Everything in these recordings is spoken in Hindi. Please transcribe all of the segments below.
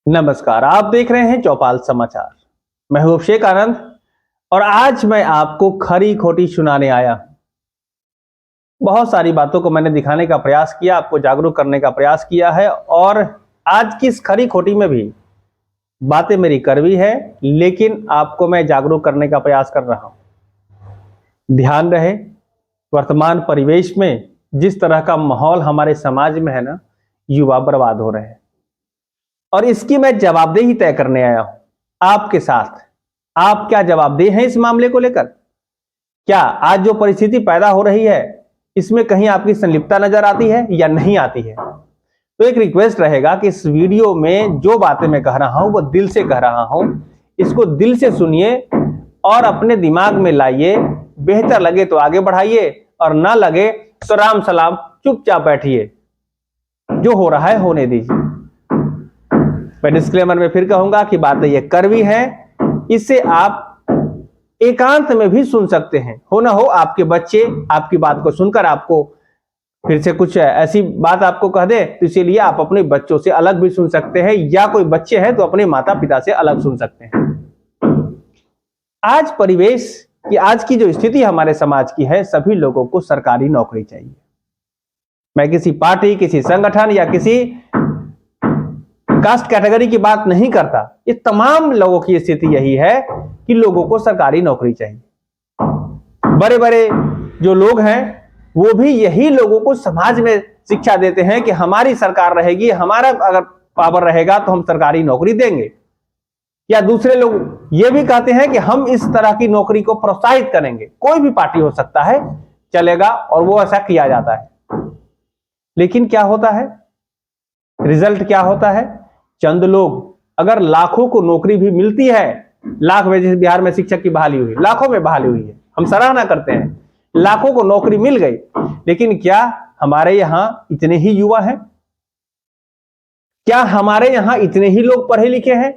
नमस्कार, आप देख रहे हैं चौपाल समाचार। मैं हूं अभिषेक आनंद और आज मैं आपको खरी खोटी सुनाने आया। बहुत सारी बातों को मैंने दिखाने का प्रयास किया, आपको जागरूक करने का प्रयास किया है और आज की इस खरी खोटी में भी बातें मेरी कड़वी है, लेकिन आपको मैं जागरूक करने का प्रयास कर रहा हूं। ध्यान रहे, वर्तमान परिवेश में जिस तरह का माहौल हमारे समाज में है ना, युवा बर्बाद हो रहे हैं और इसकी मैं जवाबदेही तय करने आया हूं आपके साथ। आप क्या जवाबदेह हैं इस मामले को लेकर? क्या आज जो परिस्थिति पैदा हो रही है इसमें कहीं आपकी संलिप्तता नजर आती है या नहीं आती है? तो एक रिक्वेस्ट रहेगा कि इस वीडियो में जो बातें मैं कह रहा हूं वो दिल से कह रहा हूं, इसको दिल से सुनिए और अपने दिमाग में लाइए। बेहतर लगे तो आगे बढ़ाइए और ना लगे तो राम सलाम चुपचाप बैठिए। जो हो रहा है होने दीजिए। मैं डिस्क्लेमर में फिर कहूंगा कि बातें ये कड़वी है, इससे आप एकांत में भी सुन सकते हैं। हो ना हो आपके बच्चे आपकी बात को सुनकर आपको फिर से कुछ ऐसी बात आपको कह दे, तो इसीलिए आप अपने बच्चों से अलग भी सुन सकते हैं, या कोई बच्चे हैं तो अपने माता पिता से अलग सुन सकते हैं। आज परिवेश की आज की जो स्थिति हमारे समाज की है, सभी लोगों को सरकारी नौकरी चाहिए। मैं किसी पार्टी, किसी संगठन या किसी कास्ट कैटेगरी की बात नहीं करता। ये तमाम लोगों की स्थिति यही है कि लोगों को सरकारी नौकरी चाहिए। बड़े बड़े जो लोग हैं वो भी यही लोगों को समाज में शिक्षा देते हैं कि हमारी सरकार रहेगी, हमारा अगर पावर रहेगा तो हम सरकारी नौकरी देंगे। या दूसरे लोग ये भी कहते हैं कि हम इस तरह की नौकरी को प्रोत्साहित करेंगे। कोई भी पार्टी हो सकता है, चलेगा और वो ऐसा किया जाता है। लेकिन क्या होता है, रिजल्ट क्या होता है? चंद लोग, अगर लाखों को नौकरी भी मिलती है, लाख में जैसे बिहार में शिक्षक की बहाली हुई, लाखों में बहाली हुई है, हम सराहना करते हैं, लाखों को नौकरी मिल गई, लेकिन क्या हमारे यहां इतने ही युवा हैं? क्या हमारे यहां इतने ही लोग पढ़े लिखे हैं?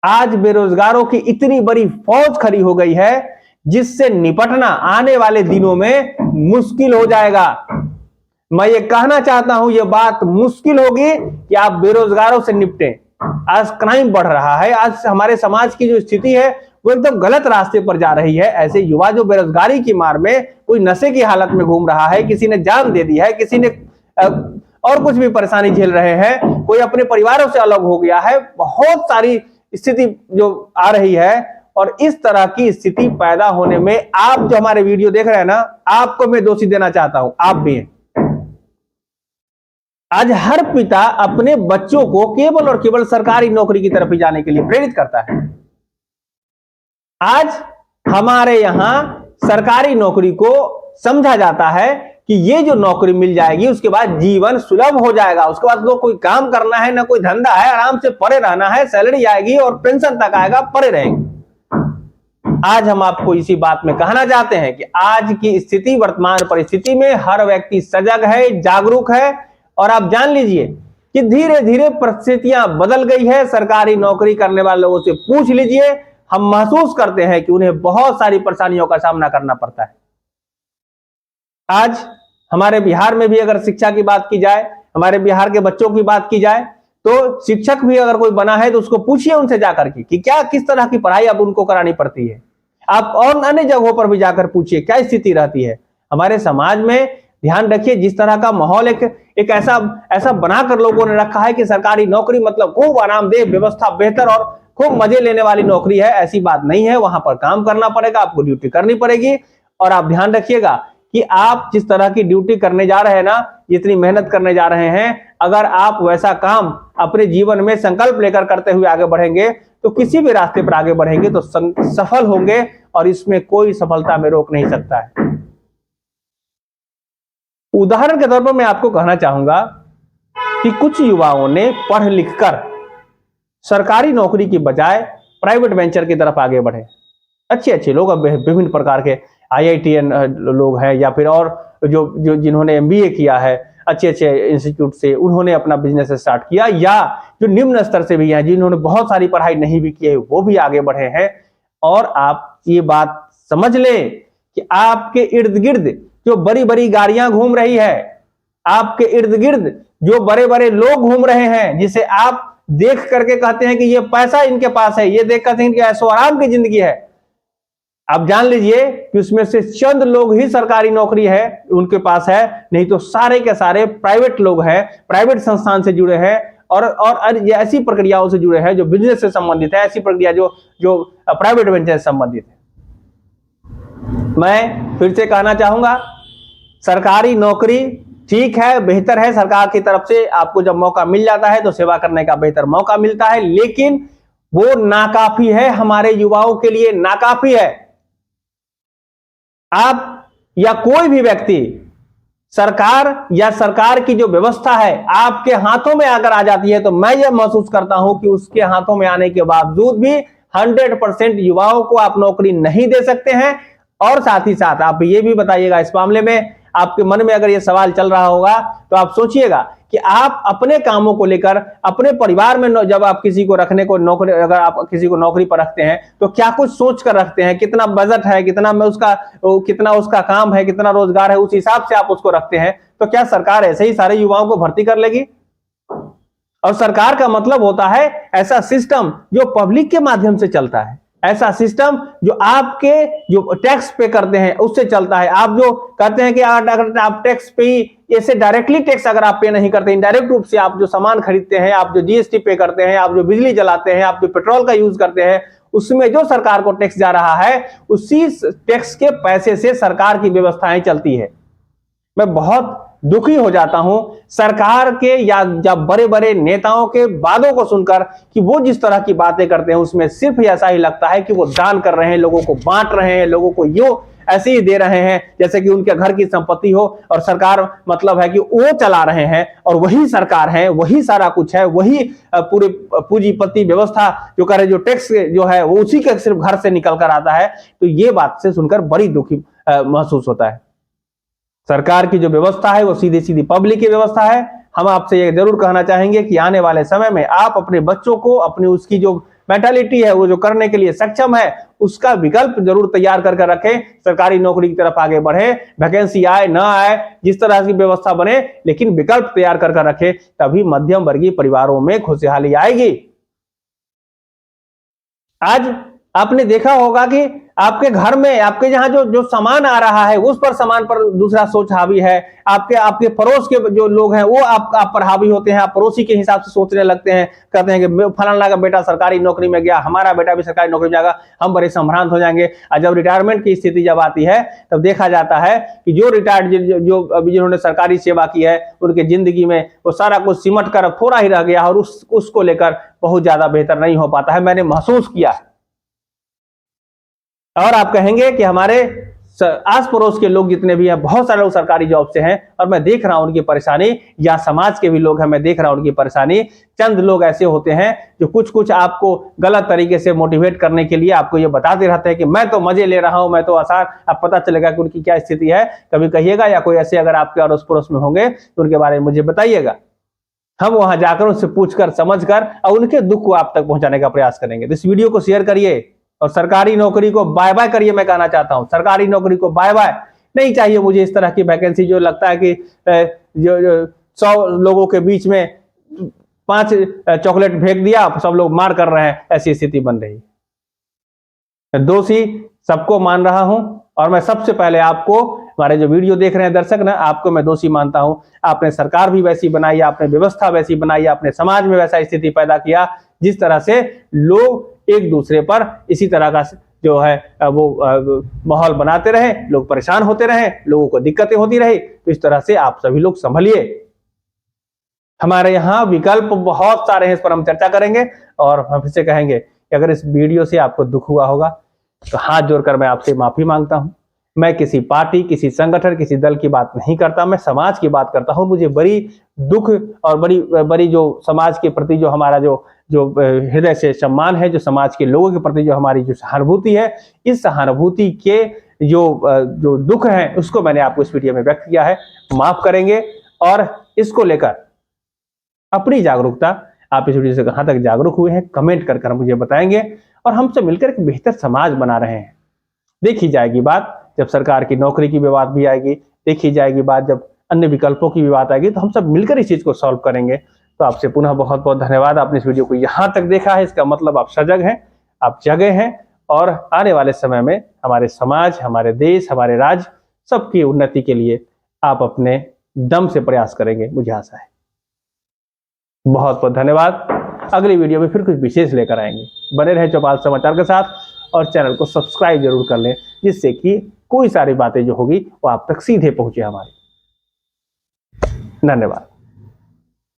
आज बेरोजगारों की इतनी बड़ी फौज खड़ी हो गई है जिससे निपटना आने वाले दिनों में मुश्किल हो जाएगा। मैं ये कहना चाहता हूं, ये बात मुश्किल होगी कि आप बेरोजगारों से निपटें। आज क्राइम बढ़ रहा है, आज हमारे समाज की जो स्थिति है वो एकदम गलत रास्ते पर जा रही है। ऐसे युवा जो बेरोजगारी की मार में, कोई नशे की हालत में घूम रहा है, किसी ने जान दे दी है, किसी ने और कुछ भी परेशानी झेल रहे हैं, कोई अपने परिवारों से अलग हो गया है, बहुत सारी स्थिति जो आ रही है। और इस तरह की स्थिति पैदा होने में आप जो हमारे वीडियो देख रहे हैं ना, आपको मैं दोषी देना चाहता हूं, आप भी हैं। आज हर पिता अपने बच्चों को केवल और केवल सरकारी नौकरी की तरफ जाने के लिए प्रेरित करता है। आज हमारे यहां सरकारी नौकरी को समझा जाता है कि ये जो नौकरी मिल जाएगी उसके बाद जीवन सुलभ हो जाएगा, उसके बाद तो कोई काम करना है ना, कोई धंधा है, आराम से पड़े रहना है, सैलरी आएगी और पेंशन तक आएगा, पड़े रहेंगे। आज हम आपको इसी बात में कहना चाहते हैं कि आज की स्थिति, वर्तमान परिस्थिति में हर व्यक्ति सजग है, जागरूक है और आप जान लीजिए कि धीरे धीरे परिस्थितियां बदल गई है। सरकारी नौकरी करने वाले लोगों से पूछ लीजिए, हम महसूस करते हैं कि उन्हें बहुत सारी परेशानियों का सामना करना पड़ता है। आज हमारे बिहार में भी अगर शिक्षा की बात की जाए, हमारे बिहार के बच्चों की बात की जाए, तो शिक्षक भी अगर कोई बना है तो उसको पूछिए उनसे जाकर के कि क्या किस तरह की पढ़ाई अब उनको करानी पड़ती है। आप और अन्य जगहों पर भी जाकर पूछिए क्या स्थिति रहती है। हमारे समाज में ध्यान रखिए, जिस तरह का माहौल एक ऐसा बनाकर लोगों ने रखा है कि सरकारी नौकरी मतलब खूब आरामदेह, व्यवस्था बेहतर और खूब मजे लेने वाली नौकरी है, ऐसी बात नहीं है। वहां पर काम करना पड़ेगा, आपको ड्यूटी करनी पड़ेगी। और आप ध्यान रखिएगा कि आप जिस तरह की ड्यूटी करने जा रहे हैं ना, जितनी मेहनत करने जा रहे हैं, अगर आप वैसा काम अपने जीवन में संकल्प लेकर करते हुए आगे बढ़ेंगे तो किसी भी रास्ते पर आगे बढ़ेंगे तो सफल होंगे और इसमें कोई सफलता में रोक नहीं सकता है। उदाहरण के तौर पर मैं आपको कहना चाहूंगा कि कुछ युवाओं ने पढ़ लिखकर सरकारी नौकरी की बजाय प्राइवेट वेंचर की तरफ आगे बढ़े। अच्छे लोग, अब विभिन्न प्रकार के IITN लोग हैं या फिर और जो जिन्होंने MBA किया है अच्छे इंस्टीट्यूट से, उन्होंने अपना बिजनेस स्टार्ट किया, या जो निम्न स्तर से भी हैं जिन्होंने बहुत सारी पढ़ाई नहीं भी की है, वो भी आगे बढ़े हैं। और आप ये बात समझ लें कि आपके इर्द गिर्द जो बड़ी बड़ी गाड़ियां घूम रही है, आपके इर्द गिर्द जो बड़े बड़े लोग घूम रहे हैं, जिसे आप देख करके कहते हैं कि ये पैसा इनके पास है, ये देख करके इनकी ऐशो आराम की जिंदगी है। आप जान लीजिए कि उसमें से चंद लोग ही सरकारी नौकरी है उनके पास है, नहीं तो सारे के सारे प्राइवेट लोग हैं, प्राइवेट संस्थान से जुड़े हैं और ऐसी प्रक्रियाओं से जुड़े हैं जो बिजनेस से संबंधित है, ऐसी प्रक्रिया जो प्राइवेट वेंचर से संबंधित है। मैं फिर से कहना चाहूंगा, सरकारी नौकरी ठीक है, बेहतर है, सरकार की तरफ से आपको जब मौका मिल जाता है तो सेवा करने का बेहतर मौका मिलता है, लेकिन वो नाकाफी है, हमारे युवाओं के लिए नाकाफी है। आप या कोई भी व्यक्ति सरकार या सरकार की जो व्यवस्था है आपके हाथों में अगर आ जाती है तो मैं यह महसूस करता हूं कि उसके हाथों में आने के बावजूद भी 100% युवाओं को आप नौकरी नहीं दे सकते हैं। और साथ ही साथ आप ये भी बताइएगा, इस मामले में आपके मन में अगर ये सवाल चल रहा होगा तो आप सोचिएगा कि आप अपने कामों को लेकर अपने परिवार में जब आप किसी को रखने को नौकरी, अगर आप किसी को नौकरी पर रखते हैं तो क्या कुछ सोच कर रखते हैं, कितना बजट है, कितना उसका काम है, कितना रोजगार है, उस हिसाब से आप उसको रखते हैं। तो क्या सरकार ऐसे ही सारे युवाओं को भर्ती कर लेगी? और सरकार का मतलब होता है ऐसा सिस्टम जो पब्लिक के माध्यम से चलता है, ऐसा सिस्टम जो आपके जो टैक्स पे करते हैं उससे चलता है। आप जो कहते हैं कि अगर आप टैक्स पे ही, ऐसे डायरेक्टली टैक्स अगर आप पे नहीं करते, इनडायरेक्ट रूप से आप जो सामान खरीदते हैं, आप जो जीएसटी पे करते हैं, आप जो बिजली जलाते हैं, आप जो पेट्रोल का यूज करते हैं, उसमें जो सरकार को टैक्स जा रहा है उसी टैक्स के पैसे से सरकार की व्यवस्थाएं चलती है। मैं बहुत दुखी हो जाता हूं सरकार के या बड़े बड़े नेताओं के वादों को सुनकर कि वो जिस तरह की बातें करते हैं उसमें सिर्फ ऐसा ही लगता है कि वो दान कर रहे हैं, लोगों को बांट रहे हैं, लोगों को यूं ऐसे ही दे रहे हैं जैसे कि उनके घर की संपत्ति हो, और सरकार मतलब है कि वो चला रहे हैं और वही सरकार है, वही सारा कुछ है, वही पूरे पूंजीपति व्यवस्था जो करे, जो टैक्स जो है वो उसी के सिर्फ घर से निकल कर आता है। तो ये बात से सुनकर बड़ी दुखी महसूस होता है। सरकार की जो व्यवस्था है वो सीधी सीधी पब्लिक की व्यवस्था है। हम आपसे ये जरूर कहना चाहेंगे कि आने वाले समय में आप अपने बच्चों को अपनी उसकी जो मेंटालिटी है वो जो करने के लिए सक्षम है उसका विकल्प जरूर तैयार कर रखें। सरकारी नौकरी की तरफ आगे बढ़े, वैकेंसी आए ना आए, जिस तरह की व्यवस्था बने, लेकिन विकल्प तैयार कर रखें, तभी मध्यम वर्गीय परिवारों में खुशहाली आएगी। आज आपने देखा होगा कि आपके घर में, आपके जहां जो सामान आ रहा है उस पर सामान पर दूसरा सोच हावी है। आपके पड़ोस के जो लोग हैं वो आप पर हावी होते हैं, आप पड़ोसी के हिसाब से सोचने लगते हैं, कहते हैं कि फलाना का बेटा सरकारी नौकरी में गया, हमारा बेटा भी सरकारी नौकरी में जाएगा, हम बड़े संभ्रांत हो जाएंगे। और जब रिटायरमेंट की स्थिति जब आती है तब देखा जाता है कि जो रिटायर्ड जो अभी जिन्होंने सरकारी सेवा की है उनके जिंदगी में वो सारा कुछ सिमट कर थोड़ा ही रह गया और उसको लेकर बहुत ज्यादा बेहतर नहीं हो पाता है। मैंने महसूस किया है। और आप कहेंगे कि हमारे आस पड़ोस के लोग जितने भी हैं, बहुत सारे लोग सरकारी जॉब से हैं और मैं देख रहा हूं उनकी परेशानी, या समाज के भी लोग हैं, मैं देख रहा हूं उनकी परेशानी। चंद लोग ऐसे होते हैं जो कुछ आपको गलत तरीके से मोटिवेट करने के लिए आपको ये बताते रहते हैं कि मैं तो मजे ले रहा हूं, मैं तो आसान, अब पता चलेगा कि उनकी क्या स्थिति है। कभी कहिएगा, या कोई ऐसे अगर आपके अड़ोस पड़ोस में होंगे तो उनके बारे में मुझे बताइएगा। हम वहां जाकर उनसे पूछकर समझकर और उनके दुख को आप तक पहुंचाने का प्रयास करेंगे। तो इस वीडियो को शेयर करिए और सरकारी नौकरी को बाय बाय करिए। मैं कहना चाहता हूं सरकारी नौकरी को बाय बाय नहीं चाहिए मुझे। इस तरह की वैकेंसी जो लगता है कि जो 100 लोगों के बीच में 5 चॉकलेट फेंक दिया, सब लोग मार कर रहे हैं, ऐसी स्थिति बन रही है। दोषी सबको मान रहा हूं और मैं सबसे पहले आपको, हमारे जो वीडियो देख रहे हैं दर्शक ना, आपको मैं दोषी मानता हूं। आपने सरकार भी वैसी बनाई, आपने व्यवस्था वैसी बनाई, आपने समाज में वैसा स्थिति पैदा किया जिस तरह से लोग एक दूसरे पर इसी तरह का जो है वो माहौल बनाते रहे, लोग परेशान होते रहे, लोगों को दिक्कतें होती रही। तो इस तरह से आप सभी लोग संभलिए। हमारे यहाँ विकल्प बहुत सारे हैं, इस पर हम चर्चा करेंगे। और हम फिर से कहेंगे कि अगर इस वीडियो से आपको दुख हुआ होगा तो हाथ जोड़कर मैं आपसे माफी मांगता हूं। मैं किसी पार्टी, किसी संगठन, किसी दल की बात नहीं करता, मैं समाज की बात करता हूं। मुझे बड़ी दुख और बड़ी जो समाज के प्रति जो हमारा जो हृदय से सम्मान है, जो समाज के लोगों के प्रति जो हमारी जो सहानुभूति है, इस सहानुभूति के जो दुख है उसको मैंने आपको इस वीडियो में व्यक्त किया है। माफ करेंगे और इसको लेकर अपनी जागरूकता, आप इस वीडियो से कहां तक जागरूक हुए हैं कमेंट कर मुझे बताएंगे और हमसे मिलकर एक बेहतर समाज बना रहे हैं। देखी जाएगी बात जब सरकार की नौकरी की बात भी आएगी, देखी जाएगी बात जब अन्य विकल्पों की भी बात आएगी, तो हम सब मिलकर इस चीज को सॉल्व करेंगे। तो आपसे पुनः बहुत बहुत धन्यवाद। आपने इस वीडियो को यहाँ तक देखा है, इसका मतलब आप सजग हैं, आप जगे हैं और आने वाले समय में हमारे समाज, हमारे देश, हमारे राज्य सबकी उन्नति के लिए आप अपने दम से प्रयास करेंगे, मुझे आशा है। बहुत बहुत धन्यवाद। अगली वीडियो में फिर कुछ विशेष लेकर आएंगे। बने रहें चौपाल समाचार के साथ और चैनल को सब्सक्राइब जरूर कर लें, जिससे कि कोई सारी बातें जो होगी वो आप तक सीधे पहुंचे हमारी। धन्यवाद।